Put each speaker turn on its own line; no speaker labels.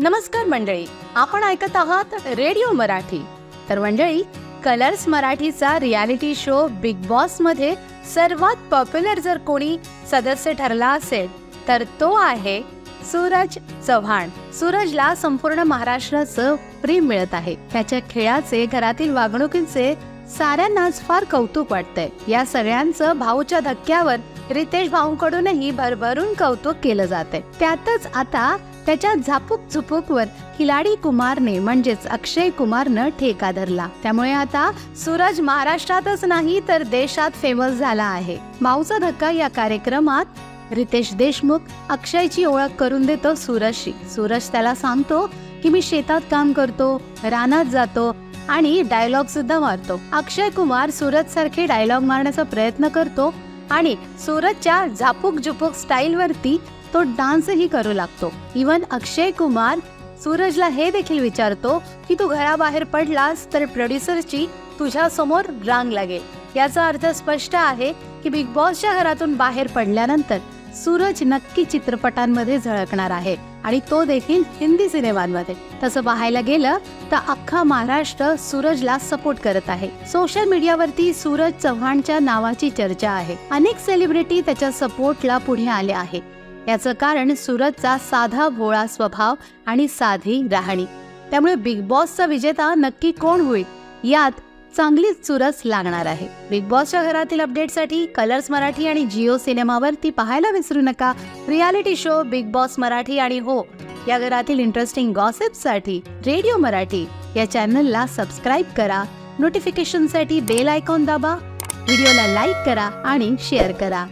नमस्कार मंडळी, आपण ऐकत आहात रेडिओ मराठी। तर मंडळी, कलर्स मराठीचा रियालिटी शो बिग बॉस मध्ये सर्वात पॉप्युलर जर कोणी सदस्य ठरला असेल तर तो आहे सूरज चव्हाण। सूरजला संपूर्ण महाराष्ट्राचं प्रेम मिळत आहे। त्याच्या खेळाचे, घरातील वागणुकीचे साऱ्यांनाच फार कौतुक वाटतंय। या सगळ्यांचं भाऊच्या धक्क्यावर रितेश भाऊंकडूनही भरभरून कौतुक केलं जाते। त्यातच आता त्याच्या झापूक झुपूकवर खिलाडी कुमारने म्हणजेच अक्षय कुमारनं ठेका धरला। त्यामुळे आता सूरज महाराष्ट्रातच नाही तर देशात फेमस झाला आहे। भाऊचा धक्का या कार्यक्रमात रितेश देशमुख अक्षयची ओळख करून देतो सूरजशी। सूरज त्याला सांगतो की मी शेतात काम करतो, रानात जातो आणि डायलॉग सुद्धा मारतो। अक्षय कुमार सूरज सारखे डायलॉग मारण्याचा प्रयत्न करतो आणि सूरजच्या झापूक झुपूक स्टाईल वरती तो डान्सही करू लागतो। इवन अक्षय कुमार सूरजला हे देखील विचारतो की तू घराबाहेर पडलास तर प्रोड्युसरची तुझ्या समोर रांग लागेल। याचा अर्थ स्पष्ट आहे की बिग बॉसच्या घरातून बाहेर पडल्यानंतर सूरज नक्की चित्रपटांमध्ये झळकणार आहे आणि तो देखील हिंदी सिनेमांमध्ये। तसं पाहायला गेलं तर अख्खा महाराष्ट्र सूरजला सपोर्ट करत आहे। सोशल मीडियावरती सूरज चव्हाणच्या नावाची चर्चा आहे। अनेक सेलिब्रिटी त्याच्या सपोर्टला पुढे आले आहे। याचं कारण सूरजचा साधा भोळा स्वभाव आणि साधी राहणी। त्यामुळे बिग बॉसचा विजेता नक्की कोण होईल यात चांगलीच चुरस लागणार आहे। बिग बॉसच्या घरातील अपडेटसाठी कलर्स मराठी आणि जिओ सिनेमावरती पाहायला विसरू नका reality show big boss Marathi. आणि हो, या घरातील इंटरेस्टिंग गॉसिपसाठी रेडिओ मराठी या चॅनलला सबस्क्राईब करा। नोटिफिकेशनसाठी बेल आयकॉन दाबा, व्हिडिओला लाईक करा आणि शेअर करा।